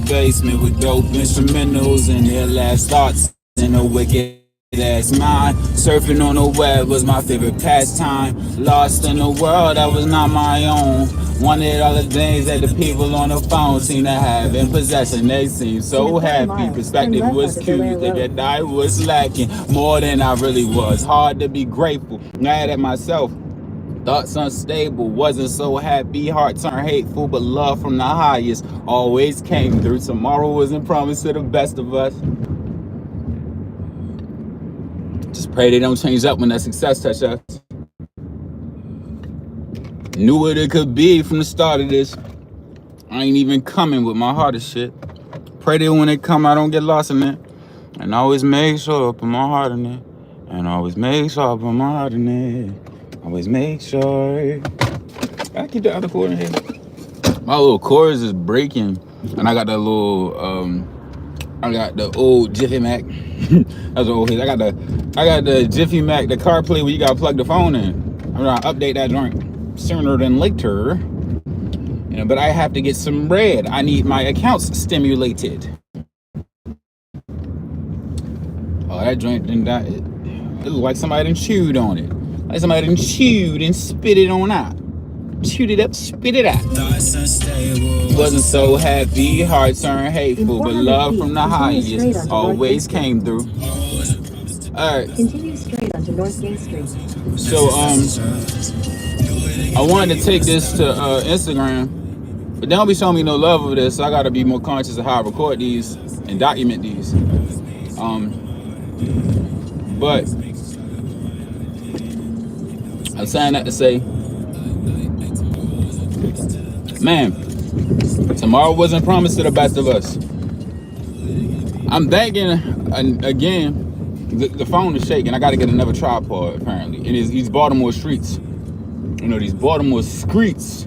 basement with dope instrumentals and their last thoughts in a wicked ass mind. Surfing on the web was my favorite pastime. Lost in a world that was not my own. Wanted all the things that the people on the phone seem to have in possession. They seem so happy. Perspective was cute. That I was lacking more than I really was. Hard to be grateful. Mad at myself. Thoughts unstable, wasn't so happy, heart turned hateful, but love from the highest always came through. Tomorrow wasn't promised to the best of us. Just pray they don't change up when that success touch us. Knew what it could be from the start of this. I ain't even coming with my heart of shit. Pray that when it come, I don't get lost in it. And always make sure I put my heart in it. And always make sure I put my heart in it. Always make sure. I keep the other chord in here. My little chords is breaking, and I got that little I got the old Jiffy Mac. That's old hit. I got the Jiffy Mac, the CarPlay where you gotta plug the phone in. I'm gonna update that joint sooner than later. You know, but I have to get some bread. I need my accounts stimulated. Oh, that joint didn't die. It looked like somebody done chewed on it. Like somebody done chewed and spit it on out. Chewed it up, spit it out. Wasn't so happy, heart turned hateful, but love from the highest always came through. Alright. Continue straight onto North Gay Street. So I wanted to take this to Instagram, but they don't be showing me no love over this, so I gotta be more conscious of how I record these and document these. But I'm saying that to say, man, tomorrow wasn't promised to the best of us. I'm thinking, again, the phone is shaking. I got to get another tripod, apparently. And it's these Baltimore streets. You know, these Baltimore streets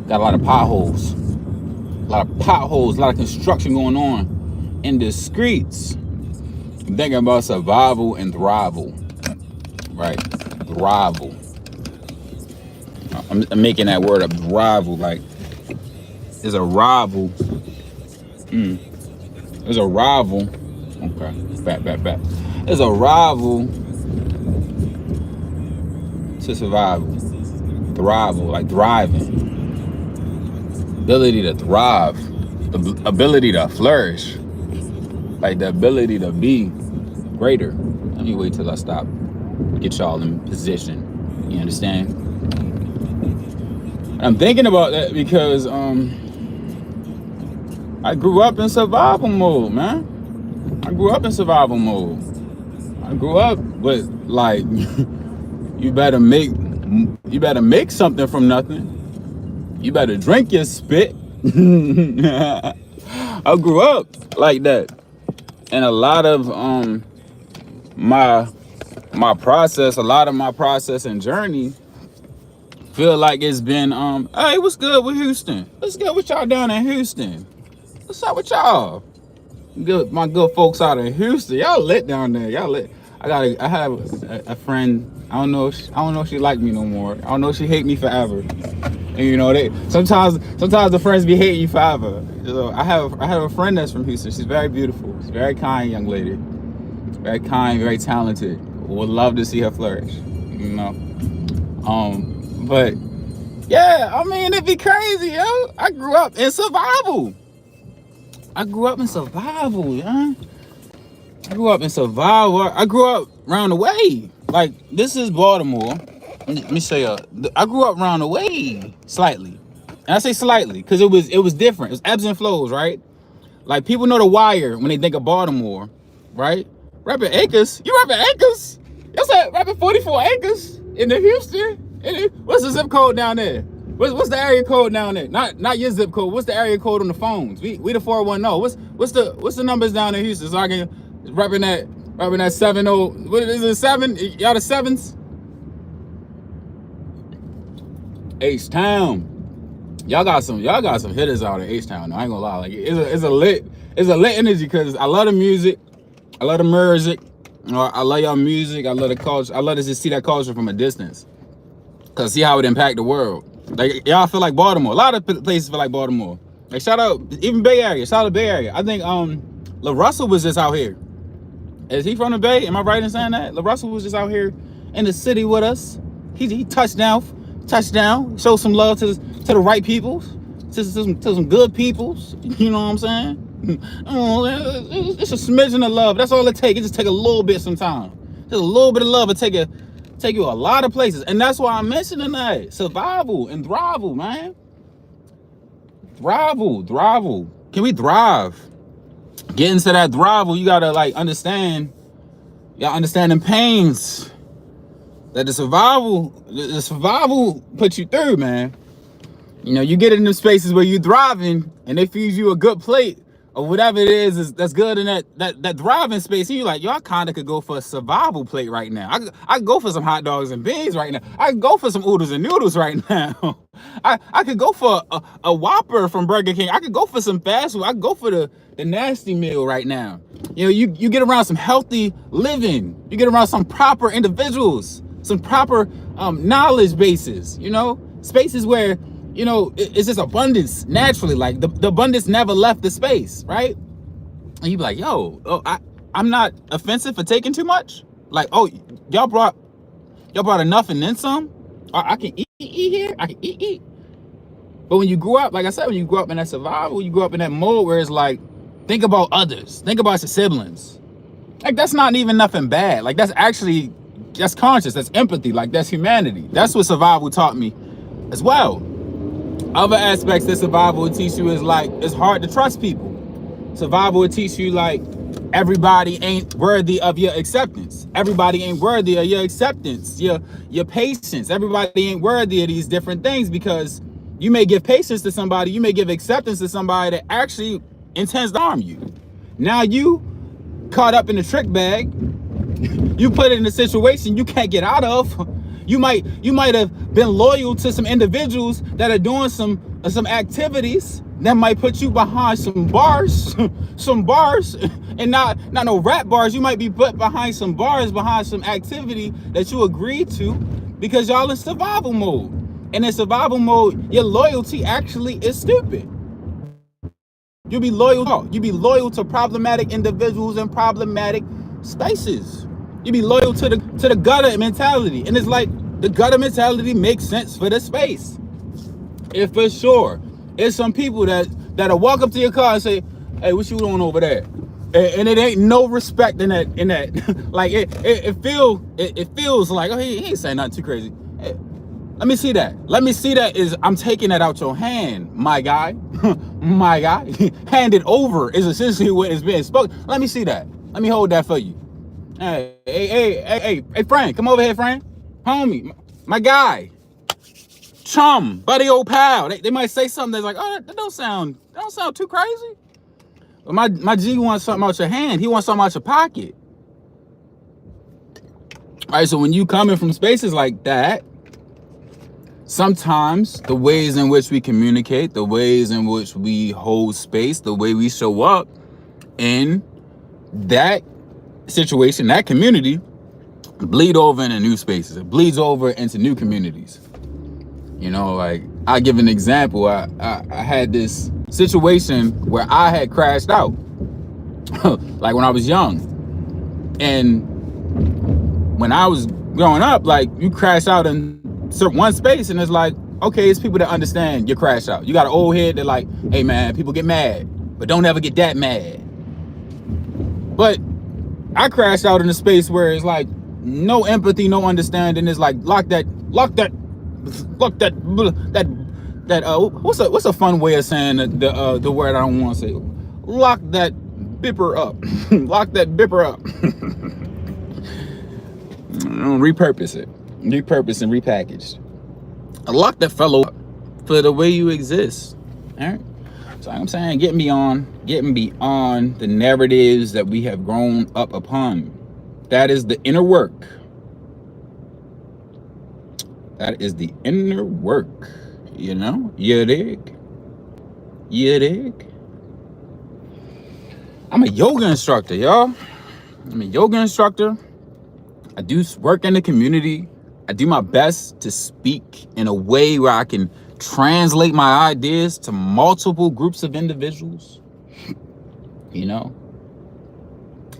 got a lot of potholes. A lot of construction going on in the streets. I'm thinking about survival and thrival. Right? Thrival. I'm making that word up, rival, like there's a rival. There's a rival. Okay, back. There's a rival to survival. Thrival, like thriving. Ability to thrive. The ability to flourish. Like the ability to be greater. Let me wait till I stop. Get y'all in position. You understand? I'm thinking about that because I grew up in survival mode, man. I grew up with like you better make something from nothing. You better drink your spit. I grew up like that. And a lot of my process and journey feel like it's been hey, what's good with Houston? What's good with y'all down in Houston? What's up with y'all? Good, my good folks out in Houston. Y'all lit down there. Y'all lit. I have a friend. I don't know if she like me no more. I don't know if she hate me forever. And you know, sometimes the friends be hating you forever. So I have a friend that's from Houston. She's very beautiful. She's a very kind young lady. Very kind, very talented. Would love to see her flourish. You know. But yeah, I mean, it'd be crazy, yo. I grew up in survival. I grew up around the way. Like, this is Baltimore. Let me show you. I grew up around the way slightly. And I say slightly because it was different. It's ebbs and flows, right? Like, people know The Wire when they think of Baltimore, right? Rapping acres. You rapping acres? You said rapping 44 acres in the Houston? What's the zip code down there? What's the area code down there? Not your zip code. What's the area code on the phones? We the 410. What's the numbers down in Houston? So I can rapping that 70. What is it? 7? Y'all the 7s? H-Town. Y'all got some hitters out in H-Town. I ain't gonna lie. Like, it's a lit energy because I love the music. I love the music. You know, I love y'all music. I love the culture. I love to just see that culture from a distance. Cause see how it impact the world. Like, y'all feel like Baltimore. A lot of places feel like Baltimore. Like shout out, even Bay Area. Shout out Bay Area. I think La Russell was just out here. Is he from the Bay? Am I right in saying that? La Russell was just out here in the city with us. He touchdown, show some love to the right peoples, to some good peoples. You know what I'm saying? It's a smidgen of love. That's all it takes. It just take a little bit sometimes. Just a little bit of love will take you a lot of places. And that's why I'm mentioning that. Survival and thrival, man. Thrival. Can we thrive? Get into that thrival, you gotta like understand. Y'all understand the pains that the survival puts you through, man. You know, you get in them spaces where you're thriving and they feed you a good plate or whatever it is that's good in that thriving space. And you're like, yo, I kind of could go for a survival plate right now. I could go for some hot dogs and beans right now. I could go for some oodles and noodles right now. I could go for a Whopper from Burger King. I could go for some fast food. I could go for the nasty meal right now. You know, you get around some healthy living. You get around some proper individuals, some proper knowledge bases, you know, spaces where, you know, it's just abundance naturally. Like the abundance never left the space, right? And you be like, yo, I'm not offensive for taking too much. Like, oh, y'all brought enough and then some. I can eat here. I can eat. But when you grew up, like I said, when you grew up in that survival, you grew up in that mode where it's like, think about others. Think about your siblings. Like that's not even nothing bad. Like that's conscious. That's empathy. Like that's humanity. That's what survival taught me as well. Other aspects that survival will teach you is like, it's hard to trust people. Survival will teach you like, everybody ain't worthy of your acceptance. Everybody ain't worthy of your acceptance, your patience. Everybody ain't worthy of these different things because you may give patience to somebody, you may give acceptance to somebody that actually intends to harm you. Now you caught up in the trick bag, you put it in a situation you can't get out of. You might have been loyal to some individuals that are doing some activities that might put you behind some bars, and not no rap bars. You might be put behind some bars, behind some activity that you agreed to because y'all in survival mode. And in survival mode, your loyalty actually is stupid. You'll be loyal to problematic individuals and problematic spaces. You be loyal to the gutter mentality. And it's like the gutter mentality makes sense for the space. If for sure, it's some people that'll walk up to your car and say, hey, what you doing over there? And it ain't no respect in that. Like it feels like, oh, he ain't saying nothing too crazy. Hey, let me see that is I'm taking that out your hand, my guy. My guy. Hand it over is essentially what is being spoken. Let me see that. Let me hold that for you. Hey, Frank, come over here, Frank. Homie, my guy. Chum, buddy, old pal. They might say something that's like, oh, that don't sound too crazy. But my G wants something out your hand. He wants something out your pocket. All right, so when you coming from spaces like that, sometimes the ways in which we communicate, the ways in which we hold space, the way we show up in that situation, that community, bleed over into new spaces. It bleeds over into new communities. You know, like I give an example. I had this situation where I had crashed out, like when I was young, and when I was growing up, like you crash out in one space, and it's like, okay, it's people that understand your crash out. You got an old head that like, hey man, people get mad, but don't ever get that mad. But I crashed out in a space where it's like no empathy, no understanding. It's like lock that. What's a fun way of saying the word I don't want to say? Lock that bipper up. Lock that bipper up. Repurpose and repackage. Lock that fellow up for the way you exist. All right. So I'm saying, getting beyond the narratives that we have grown up upon. That is the inner work. That is the inner work, you know? You dig? I'm a yoga instructor, y'all. I'm a yoga instructor. I do work in the community. I do my best to speak in a way where I can translate my ideas to multiple groups of individuals. You know,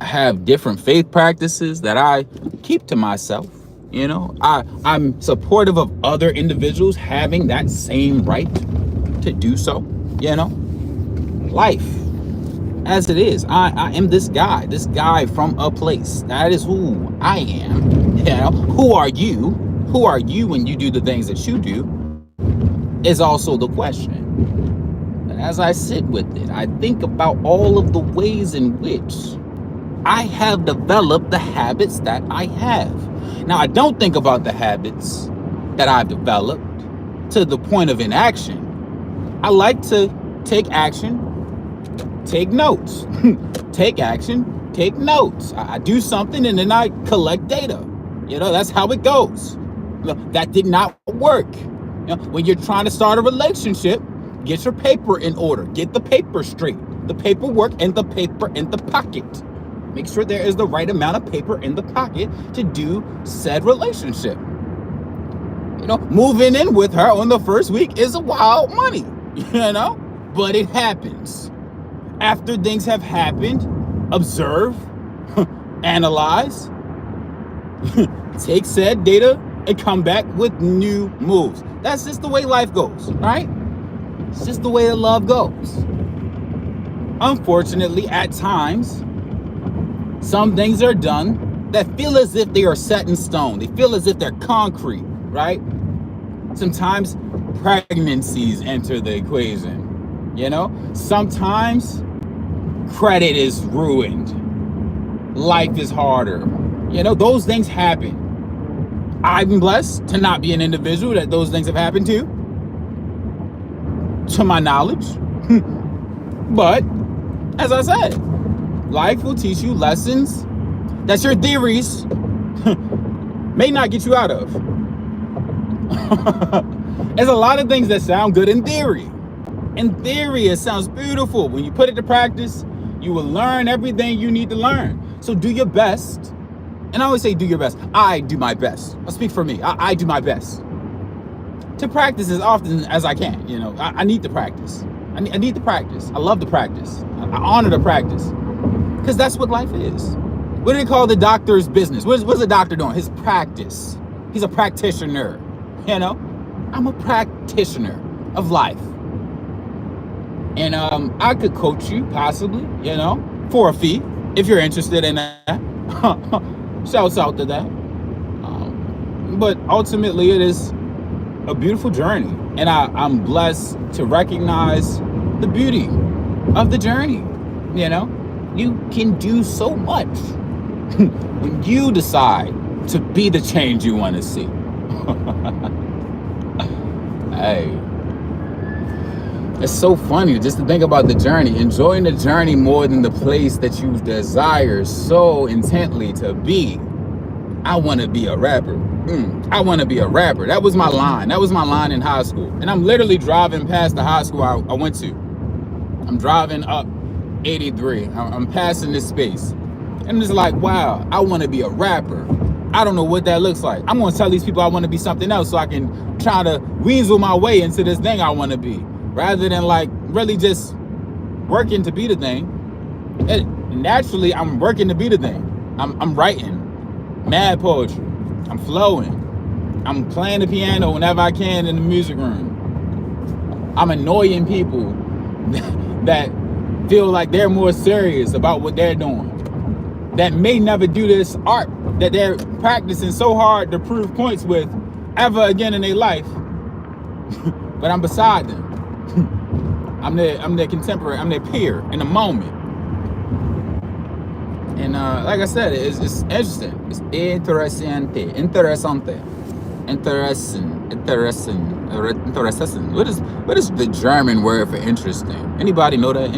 I have different faith practices that I keep to myself. You know, I'm supportive of other individuals having that same right to do so. You know, life as it is. I am this guy from a place. That is who I am. You know, who are you? Who are you when you do the things that you do is also the question. And as I sit with it, I think about all of the ways in which I have developed the habits that I have. Now, I don't think about the habits that I've developed to the point of inaction. I like to take action, take notes, take action, take notes. I do something and then I collect data. You know, that's how it goes. That did not work. You know, when you're trying to start a relationship, get your paper in order. Get the paper straight. The paperwork and the paper in the pocket. Make sure there is the right amount of paper in the pocket to do said relationship. You know, moving in with her on the first week is a wild money, you know, but it happens. After things have happened, observe, analyze, take said data, and come back with new moves. That's just the way life goes, right? It's just the way that love goes. Unfortunately, at times, some things are done that feel as if they are set in stone. They feel as if they're concrete, right? Sometimes pregnancies enter the equation, you know? Sometimes credit is ruined. Life is harder. You know, those things happen. I've been blessed to not be an individual that those things have happened to my knowledge. But, as I said, life will teach you lessons that your theories may not get you out of. There's a lot of things that sound good in theory. In theory, it sounds beautiful. When you put it to practice, you will learn everything you need to learn. So do your best. And I always say do your best. I do my best. I'll speak for me. I do my best to practice as often as I can. You know, I need to practice. I need to practice. I love to practice. I honor the practice because that's what life is. What do they call the doctor's business? What's the doctor doing? His practice. He's a practitioner. You know, I'm a practitioner of life. And I could coach you possibly, you know, for a fee if you're interested in that. Shouts out to that. But ultimately, it is a beautiful journey. And I'm blessed to recognize the beauty of the journey. You know, you can do so much when you decide to be the change you want to see. Hey, it's so funny just to think about the journey, enjoying the journey more than the place that you desire so intently to be. I want to be a rapper. I want to be a rapper. That was my line. That was my line in high school. And I'm literally driving past the high school I went to. I'm driving up 83. I'm passing this space. And I'm just like, wow, I want to be a rapper. I don't know what that looks like. I'm going to tell these people I want to be something else so I can try to weasel my way into this thing I want to be. Rather than like really just working to be the thing. And naturally, I'm working to be the thing. I'm writing mad poetry. I'm flowing. I'm playing the piano whenever I can in the music room. I'm annoying people that feel like they're more serious about what they're doing. That may never do this art that they're practicing so hard to prove points with ever again in their life. But I'm beside them. I'm their contemporary. I'm their peer in the moment. And like I said, it's interesting. It's interesante. What is the German word for interesting? Anybody know that?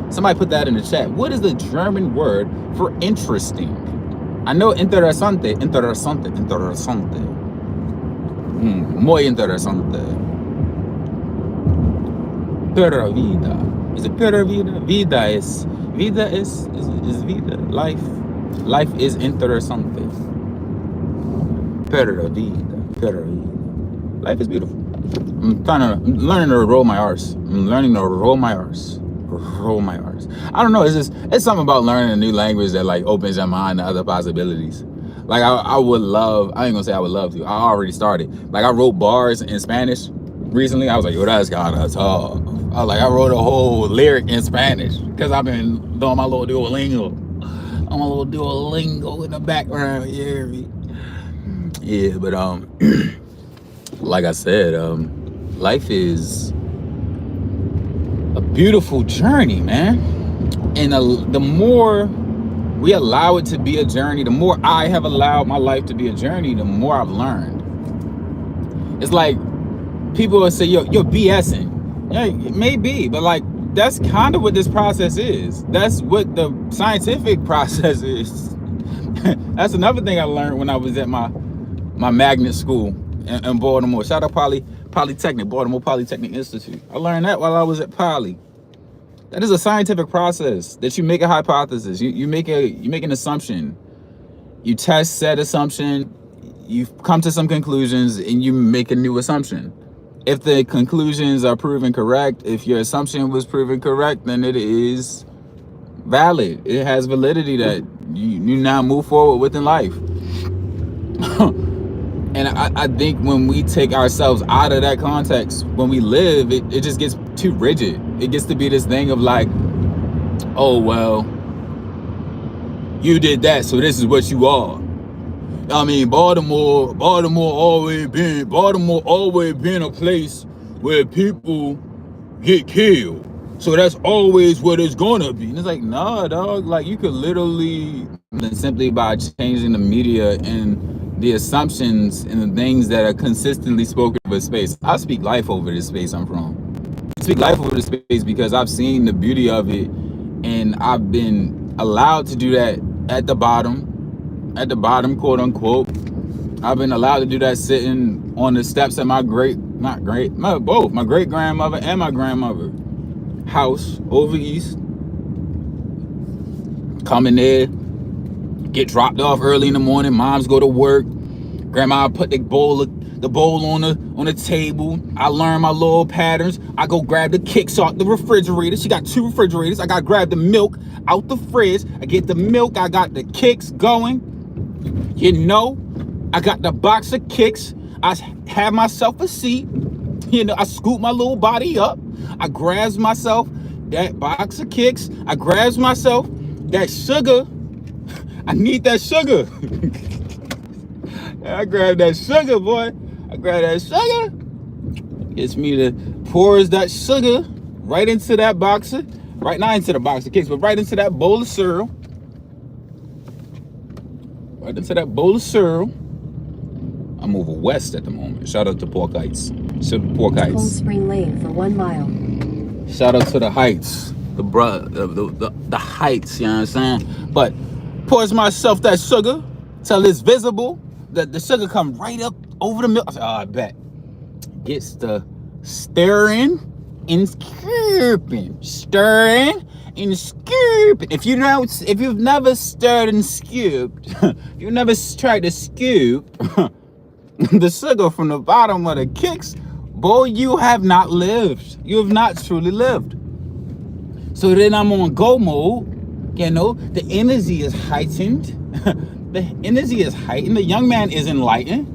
Somebody put that in the chat. What is the German word for interesting? I know interesante. Muy interesante. Pura vida. Is it pura vida? Vida is vida. Life is interesante. Pura vida. Life is beautiful. I'm learning to roll my R's. I'm learning to roll my R's. Roll my R's. I don't know. It's something about learning a new language that like opens your mind to other possibilities. Like I would love. I ain't gonna say I would love to. I already started. Like I wrote bars in Spanish recently. I was like, yo, that's kinda tough. I wrote a whole lyric in Spanish because I've been doing my little Duolingo. I'm a little Duolingo in the background. You hear me? Yeah, but like I said, life is a beautiful journey, man. And the more we allow it to be a journey, the more I have allowed my life to be a journey, the more I've learned. It's like people will say, you're BSing. Yeah, it may be, but like that's kind of what this process is. That's what the scientific process is. That's another thing I learned when I was at my magnet school in Baltimore. Shout out Polytechnic, Baltimore Polytechnic Institute. I learned that while I was at Poly. That is a scientific process that you make a hypothesis. You make an assumption. You test said assumption. You come to some conclusions and you make a new assumption. If the conclusions are proven correct, if your assumption was proven correct, then it is valid. It has validity that you now move forward with in life. And I think when we take ourselves out of that context, when we live, it just gets too rigid. It gets to be this thing of like, oh, well, you did that, so this is what you are. I mean, Baltimore always been a place where people get killed. So that's always what it's gonna be. And it's like, nah, dog. Like you could literally, simply by changing the media and the assumptions and the things that are consistently spoken over space. I speak life over this space I'm from. I speak life over this space because I've seen the beauty of it, and I've been allowed to do that at the bottom, quote unquote. I've been allowed to do that sitting on the steps of my great grandmother and my grandmother house over east. Coming there, get dropped off early in the morning. Moms go to work. Grandma put the bowl on the table. I learn my little patterns. I go grab the kicks out the refrigerator. She got 2 refrigerators. I got to grab the milk out the fridge. I get the milk. I got the kicks going. You know, I got the box of kicks. I have myself a seat. You know, I scoop my little body up. I grabs myself that box of kicks. I grabs myself that sugar. I need that sugar. I grab that sugar, boy. I grab that sugar. Gets me to pours that sugar right into that box of, right, not into the box of kicks, but right into that bowl of cereal. Right into that bowl of cereal. I'm over west at the moment. Shout out to Pork Heights. Shout out to Pork Heights. Cold Spring Lane for 1 mile. Shout out to the Heights. The Heights, you know what I'm saying? But pours myself that sugar till it's visible. The sugar come right up over the milk. I said, oh, I bet. Gets the stirring and scooping. Stirring and scooping. If you've never stirred and scooped, you've never tried to scoop the sugar from the bottom of the kicks, boy, you have not lived. You have not truly lived. So then I'm on go mode. You know, the energy is heightened. The energy is heightened. The young man is enlightened.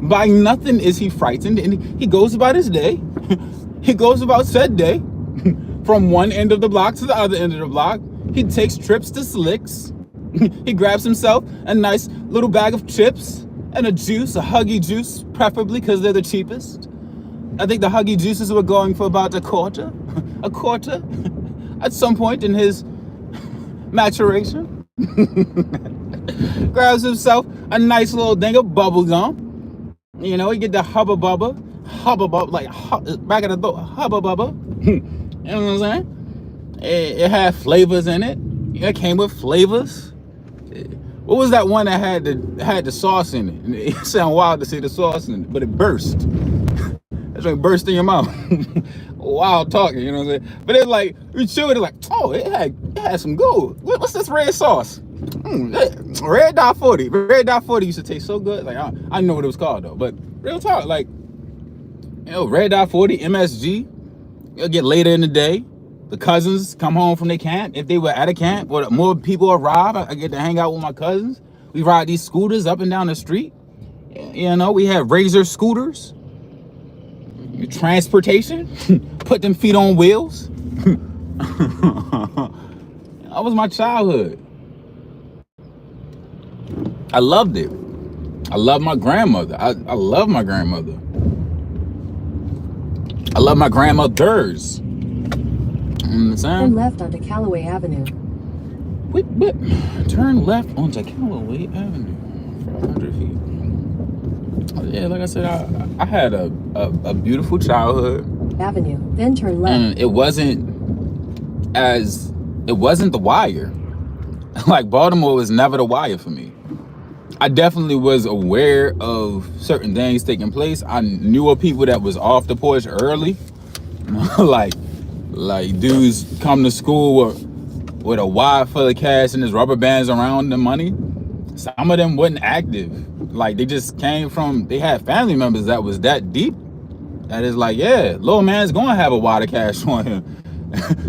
By nothing is he frightened. And he goes about his day. He goes about said day from one end of the block to the other end of the block. He takes trips to Slicks. He grabs himself a nice little bag of chips and a juice, a Huggy juice, preferably because they're the cheapest. I think the Huggy juices were going for about a quarter at some point in his maturation. Grabs himself a nice little thing of bubble gum. You know, he get the hubba bubba, like back of the throat, hubba bubba. You know what I'm saying? It had flavors in it. It came with flavors. What was that one that had the sauce in it? It sound wild to say the sauce in it, but it burst. That's when it burst in your mouth. Wild talking, you know what I'm saying? But it's like, you chew it, like, oh, it had some good. What's this red sauce? Red dot 40. Red dot 40 used to taste so good. Like, I didn't know what it was called though, but Real talk. Like, Red Dot 40, MSG. It'll get later in the day. The cousins come home from their camp. If they were at a camp or more people arrive, I get to hang out with my cousins. We ride these scooters up and down the street. We have Razor scooters. Transportation. Put them feet on wheels. That was my childhood. I loved it. I love my grandmother. I love my grandmother. I love my grandmothers. Turn left onto Callaway Avenue. Wait, turn left onto Callaway Avenue. 500 feet. Yeah, like I said, I had a beautiful childhood. Avenue, then turn left. And it wasn't The Wire. Like, Baltimore was never The Wire for me. I definitely was aware of certain things taking place. I knew of people that was off the porch early. like dudes come to school with a wad full of cash and his rubber bands around the money. Some of them wasn't active. Like, they just they had family members that was that deep. That is like, yeah, little man's gonna have a wad of cash on him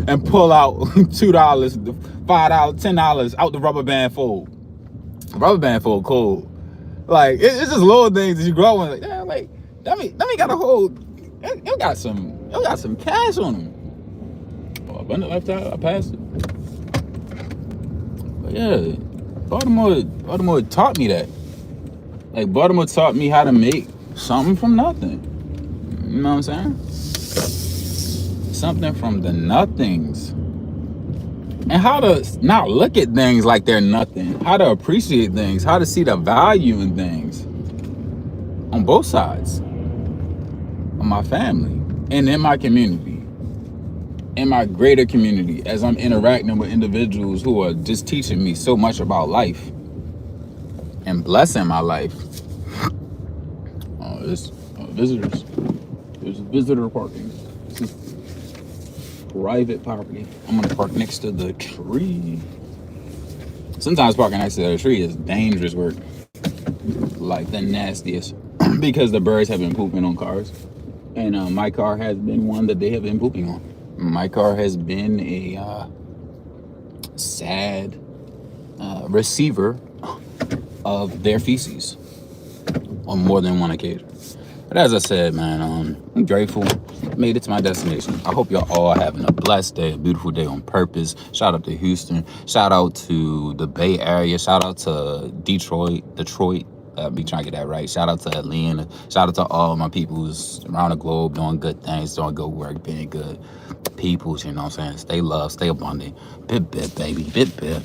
and pull out $2, $5, $10 out the rubber band fold. Rubber band fold cold. Like, it's just little things that you grow up with. Like, yeah, like, that me got a hold. It got some cash on him. Oh, I burned it left out. I passed it. But yeah, Baltimore taught me that. Like, Baltimore taught me how to make something from nothing. You know what I'm saying? Something from the nothings. And how to not look at things like they're nothing. How to appreciate things. How to see the value in things. On both sides. Of my family. And in my community. In my greater community. As I'm interacting with individuals who are just teaching me so much about life. And blessing my life. Oh, there's visitors. There's visitor parking. Private property. I'm gonna park next to the tree. Sometimes parking next to the tree is dangerous work. Like the nastiest. Because the birds have been pooping on cars. And my car has been one that they have been pooping on. My car has been a sad receiver of their feces on more than one occasion. But as I said, man, I'm grateful. Made it to my destination. I hope y'all all having a blessed day, a beautiful day on purpose. Shout out to Houston. Shout out to the Bay Area. Shout out to Detroit. Be trying to get that right. Shout out to Atlanta. Shout out to all my peoples around the globe doing good things, doing good work, being good peoples, you know what I'm saying? Stay loved, stay abundant. Bip, bip, baby. Bip, bip.